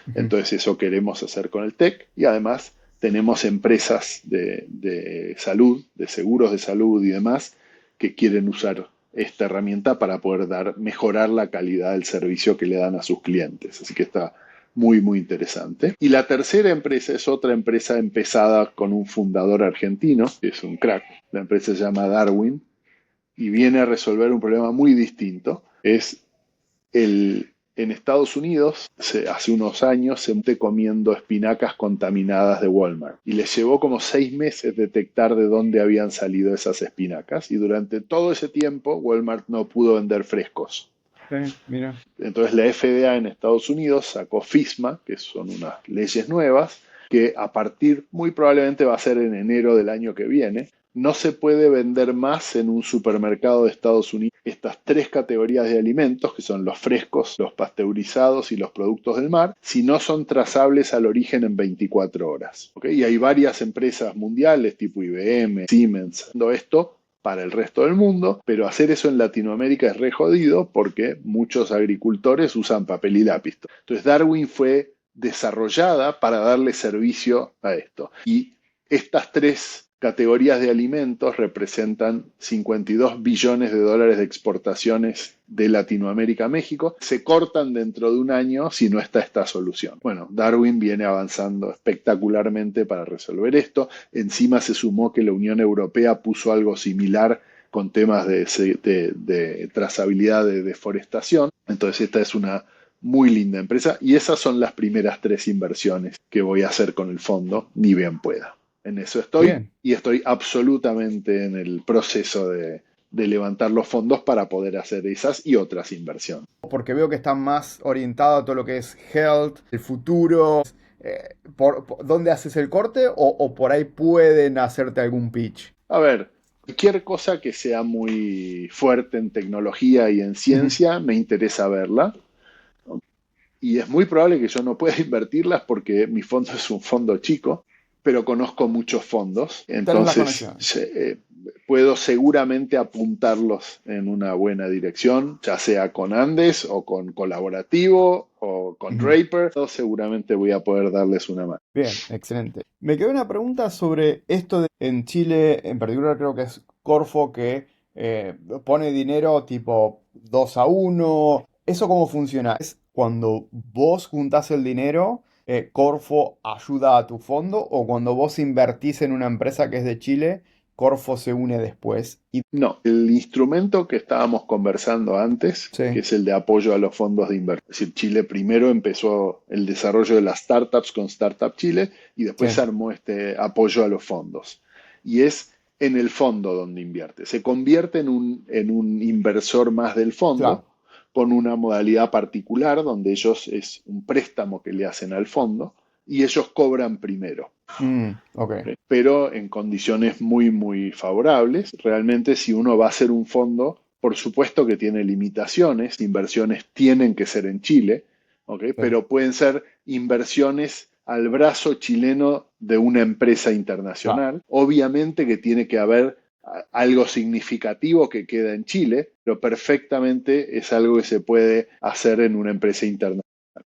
Ujú. Entonces eso queremos hacer con el TEC y además tenemos empresas de salud, de seguros de salud y demás que quieren usar esta herramienta para poder mejorar la calidad del servicio que le dan a sus clientes. Así que está muy, muy interesante. Y la tercera empresa es otra empresa empezada con un fundador argentino, que es un crack. La empresa se llama Darwin y viene a resolver un problema muy distinto. Es en Estados Unidos, hace unos años, se esté comiendo espinacas contaminadas de Walmart. Y les llevó como 6 meses detectar de dónde habían salido esas espinacas. Y durante todo ese tiempo, Walmart no pudo vender frescos. Sí, mira. Entonces la FDA en Estados Unidos sacó FISMA, que son unas leyes nuevas, que a partir, muy probablemente va a ser en enero del año que viene, no se puede vender más en un supermercado de Estados Unidos estas tres categorías de alimentos, que son los frescos, los pasteurizados y los productos del mar, si no son trazables al origen en 24 horas. ¿Okay? Y hay varias empresas mundiales, tipo IBM, Siemens, haciendo esto para el resto del mundo, pero hacer eso en Latinoamérica es re jodido porque muchos agricultores usan papel y lápiz. Entonces Darwin fue desarrollada para darle servicio a esto. Y estas tres categorías de alimentos representan 52 billones de dólares de exportaciones de Latinoamérica a México. Se cortan dentro de un año si no está esta solución. Bueno, Darwin viene avanzando espectacularmente para resolver esto. Encima se sumó que la Unión Europea puso algo similar con temas de trazabilidad de deforestación. Entonces esta es una muy linda empresa y esas son las primeras tres inversiones que voy a hacer con el fondo, ni bien pueda. En eso estoy Bien. y estoy absolutamente en el proceso de levantar los fondos para poder hacer esas y otras inversiones. Porque veo que están más orientados a todo lo que es health, el futuro. ¿Dónde haces el corte o por ahí pueden hacerte algún pitch? A ver, cualquier cosa que sea muy fuerte en tecnología y en Ujú. ciencia, me interesa verla. Y es muy probable que yo no pueda invertirlas porque mi fondo es un fondo chico, pero conozco muchos fondos, Tenés las entonces conexiones. puedo seguramente apuntarlos en una buena dirección, ya sea con Andes o con Colaborativo o con Ujú. Draper, seguramente voy a poder darles una mano. Bien, excelente. Me quedó una pregunta sobre esto en Chile, en particular creo que es Corfo que pone dinero tipo 2-1. ¿Eso cómo funciona? ¿Es cuando vos juntás el dinero, Corfo ayuda a tu fondo o cuando vos invertís en una empresa que es de Chile, Corfo se une después? Y... No, el instrumento que estábamos conversando antes, que Sí, es el de apoyo a los fondos de inversión. Es decir, Chile primero empezó el desarrollo de las startups con Startup Chile y después se sí, armó este apoyo a los fondos. Y es en el fondo donde invierte. Se convierte en un inversor más del fondo claro. con una modalidad particular donde ellos es un préstamo que le hacen al fondo y ellos cobran primero, Ok, pero en condiciones muy, muy favorables. Realmente si uno va a hacer un fondo, por supuesto que tiene limitaciones, inversiones tienen que ser en Chile, ¿ok? sí, Pero pueden ser inversiones al brazo chileno de una empresa claro. internacional. Obviamente que tiene que haber algo significativo que queda en Chile, pero perfectamente es algo que se puede hacer en una empresa internacional.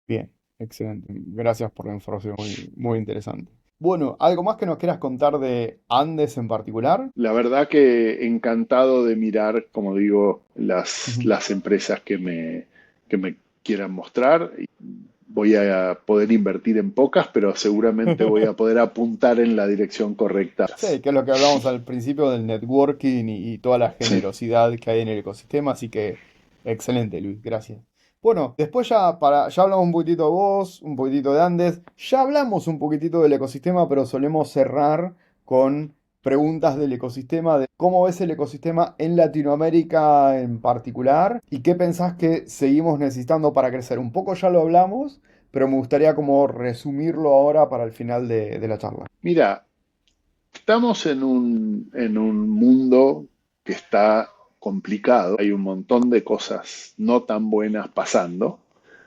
Bien, excelente. Gracias por la información, muy, muy interesante. Bueno, ¿algo más que nos quieras contar de Andes en particular? La verdad que encantado de mirar, como digo, Ujú. las empresas que me quieran mostrar. Voy a poder invertir en pocas, pero seguramente voy a poder apuntar en la dirección correcta. Sí, que es lo que hablábamos al principio del networking y toda la Sí. generosidad que hay en el ecosistema, así que excelente, Luis, gracias. Bueno, después ya hablamos un poquitito de vos, un poquitito de Andes, ya hablamos un poquitito del ecosistema, pero solemos cerrar con preguntas del ecosistema, de cómo ves el ecosistema en Latinoamérica en particular y qué pensás que seguimos necesitando para crecer. Un poco ya lo hablamos, pero me gustaría como resumirlo ahora para el final de la charla. Mira, estamos en un mundo que está complicado. Hay un montón de cosas no tan buenas pasando.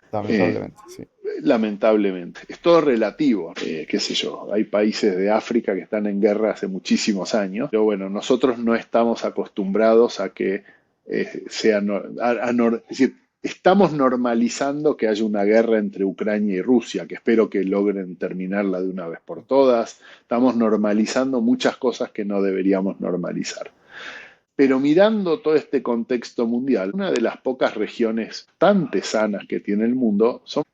Eh, Lamentablemente, sí. Lamentablemente. Es todo relativo, qué sé yo. Hay países de África que están en guerra hace muchísimos años, pero bueno, nosotros no estamos acostumbrados a que sea, es decir, estamos normalizando que haya una guerra entre Ucrania y Rusia, que espero que logren terminarla de una vez por todas. Estamos normalizando muchas cosas que no deberíamos normalizar. Pero mirando todo este contexto mundial, una de las pocas regiones bastante sanas que tiene el mundo son,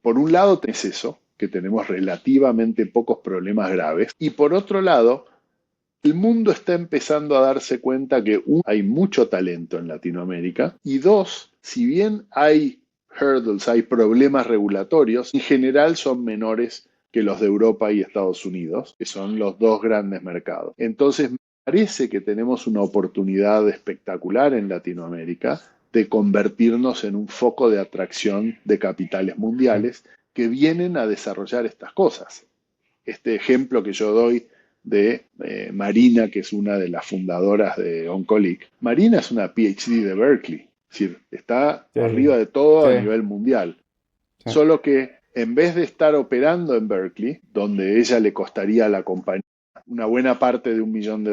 por un lado, tenés eso, que tenemos relativamente pocos problemas graves, y por otro lado, el mundo está empezando a darse cuenta que, uno, hay mucho talento en Latinoamérica, y dos, si bien hay hurdles, hay problemas regulatorios, en general son menores que los de Europa y Estados Unidos, que son los dos grandes mercados. Entonces, me parece que tenemos una oportunidad espectacular en Latinoamérica de convertirnos en un foco de atracción de capitales Sí. mundiales que vienen a desarrollar estas cosas. Este ejemplo que yo doy de Marina, que es una de las fundadoras de Oncolic. Marina es una PhD de Berkeley, es decir, está Sí, arriba de todo sí, a nivel mundial. sí, Solo que en vez de estar operando en Berkeley, donde ella le costaría a la compañía una buena parte de $1 millón,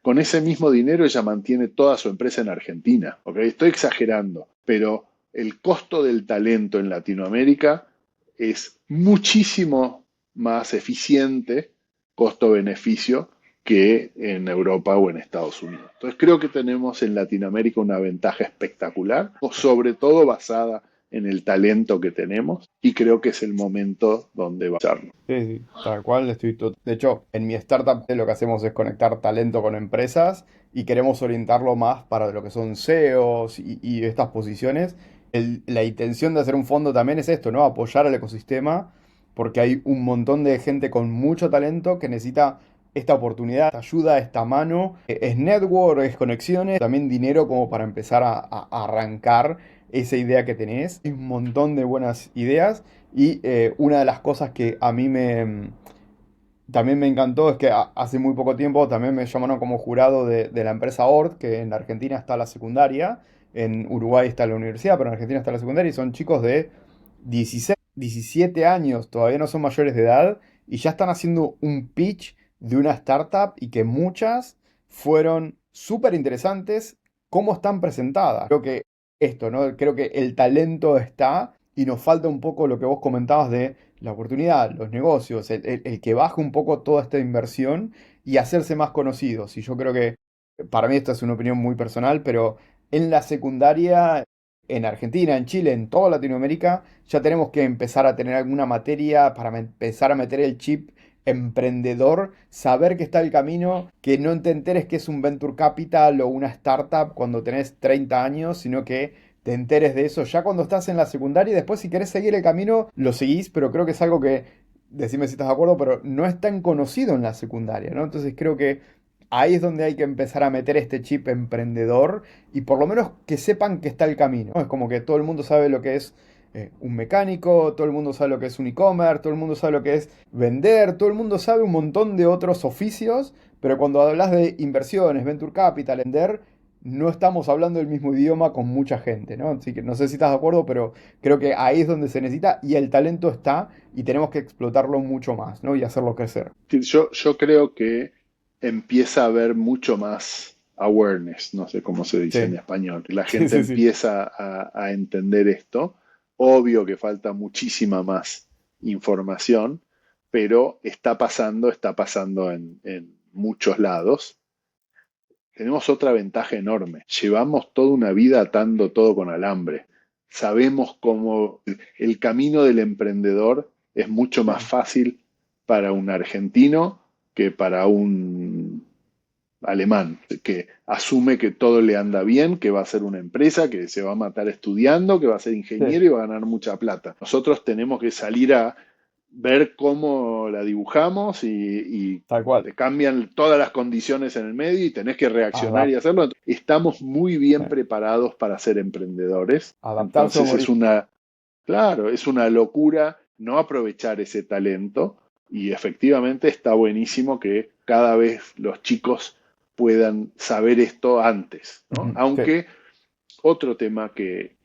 con ese mismo dinero ella mantiene toda su empresa en Argentina. ¿Okay? Estoy exagerando, pero el costo del talento en Latinoamérica es muchísimo más eficiente costo-beneficio que en Europa o en Estados Unidos. Entonces creo que tenemos en Latinoamérica una ventaja espectacular, sobre todo basada en el talento que tenemos y creo que es el momento donde va a pasarlo. sí, sí, tal cual. De hecho, en mi startup lo que hacemos es conectar talento con empresas y queremos orientarlo más para lo que son CEOs y estas posiciones. La intención de hacer un fondo también es esto, ¿no? Apoyar al ecosistema porque hay un montón de gente con mucho talento que necesita esta oportunidad, esta ayuda, esta mano. Es network, es conexiones, también dinero como para empezar a arrancar esa idea que tenés. Hay un montón de buenas ideas. Y una de las cosas que a mí también me encantó es que hace muy poco tiempo también me llamaron como jurado de la empresa ORT, que en Argentina está la secundaria, en Uruguay está la universidad, pero en Argentina está la secundaria y son chicos de 16, 17 años, todavía no son mayores de edad y ya están haciendo un pitch de una startup y que muchas fueron súper interesantes cómo están presentadas. Creo que esto, ¿no? Creo que el talento está y nos falta un poco lo que vos comentabas de la oportunidad, los negocios, el que baje un poco toda esta inversión y hacerse más conocidos. Y yo creo que, para mí esta es una opinión muy personal, pero en la secundaria en Argentina, en Chile, en toda Latinoamérica, ya tenemos que empezar a tener alguna materia para empezar a meter el chip emprendedor, saber que está el camino, que no te enteres que es un venture capital o una startup cuando tenés 30 años, sino que te enteres de eso ya cuando estás en la secundaria y después si querés seguir el camino, lo seguís, pero creo que es algo que, decime si estás de acuerdo, pero no es tan conocido en la secundaria, ¿no? Entonces creo que ahí es donde hay que empezar a meter este chip emprendedor y por lo menos que sepan que está el camino, ¿no? Es como que todo el mundo sabe lo que es un mecánico, todo el mundo sabe lo que es un e-commerce, todo el mundo sabe lo que es vender, todo el mundo sabe un montón de otros oficios, pero cuando hablas de inversiones, venture capital, vender, no estamos hablando el mismo idioma con mucha gente, ¿no? Así que no sé si estás de acuerdo, pero creo que ahí es donde se necesita y el talento está y tenemos que explotarlo mucho más, ¿no? Y hacerlo crecer. Sí, yo creo que empieza a haber mucho más awareness, no sé cómo se dice en Sí, español. La sí, gente sí, sí. empieza a entender esto. Obvio que falta muchísima más información, pero está pasando en muchos lados. Tenemos otra ventaja enorme. Llevamos toda una vida atando todo con alambre. Sabemos cómo el camino del emprendedor es mucho más Sí, fácil para un argentino que para un alemán, que asume que todo le anda bien, que va a ser una empresa, que se va a matar estudiando, que va a ser sí, ingeniero y va a ganar mucha plata. Nosotros tenemos que salir a ver cómo la dibujamos y tal cual. te cambian todas las condiciones en el medio y tenés que reaccionar y Adap- hacerlo. Estamos muy bien sí. preparados para ser emprendedores. Adaptarse o Entonces morir. claro, es una locura no aprovechar ese talento y efectivamente está buenísimo que cada vez los chicos puedan saber esto antes, ¿no? Ujú, sí. Aunque otro tema que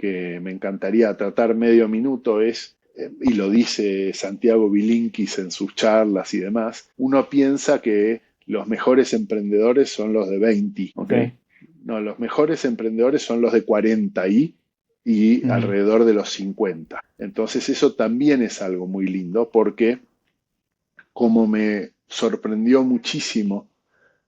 me encantaría tratar medio minuto es, y lo dice Santiago Bilinkis en sus charlas y demás, uno piensa que los mejores emprendedores son los de 20, ¿ok? Sí. No, los mejores emprendedores son los de 40 y Ujú, alrededor de los 50. Entonces eso también es algo muy lindo porque como me sorprendió muchísimo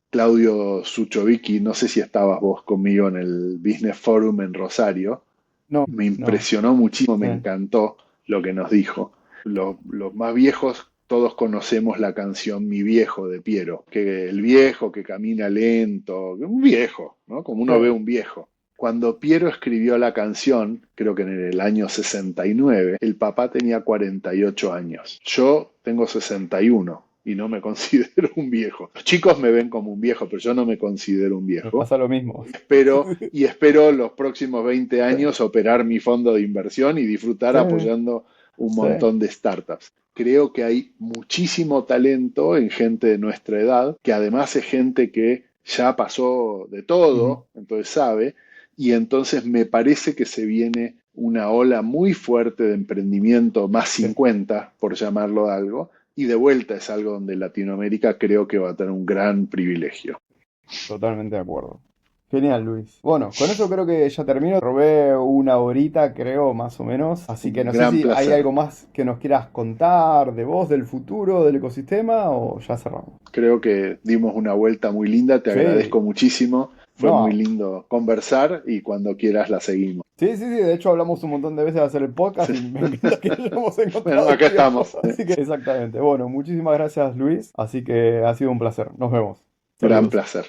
Claudio Suchovicki, no sé si estabas vos conmigo en el Business Forum en Rosario, no, me no. impresionó muchísimo, me Sí. encantó lo que nos dijo. Los más viejos, todos conocemos la canción Mi viejo de Piero, que el viejo que camina lento, un viejo, ¿no? Como Sí. uno ve un viejo. Cuando Piero escribió la canción, creo que en el año 69, el papá tenía 48 años. Yo tengo 61 y no me considero un viejo. Los chicos me ven como un viejo, pero yo no me considero un Me viejo. pasa lo mismo. Espero los próximos 20 Sí, años operar mi fondo de inversión y disfrutar sí, apoyando un sí. montón de startups. Creo que hay muchísimo talento en gente de nuestra edad, que además es gente que ya pasó de Ujú, todo, entonces sabe, y entonces me parece que se viene una ola muy fuerte de emprendimiento más sí, 50, por llamarlo algo, y de vuelta es algo donde Latinoamérica creo que va a tener un gran privilegio. totalmente de acuerdo. Genial, Luis. Bueno, con eso creo que ya termino. Robé una horita, creo, más o menos. Así que Un no sé gran si hay placer. algo más que nos quieras contar de vos, del futuro, del ecosistema, o ya cerramos. Creo que dimos una vuelta muy linda, te Sí, agradezco muchísimo, fue muy no. lindo conversar y cuando quieras la seguimos. Sí, sí, sí. De hecho, hablamos un montón de veces de hacer el podcast y me encanta que hayamos Bueno, encontrado el acá tiempo. estamos. Así que, exactamente. Bueno, muchísimas gracias, Luis. Así que ha sido un placer. Nos vemos. Gran Saludos. placer.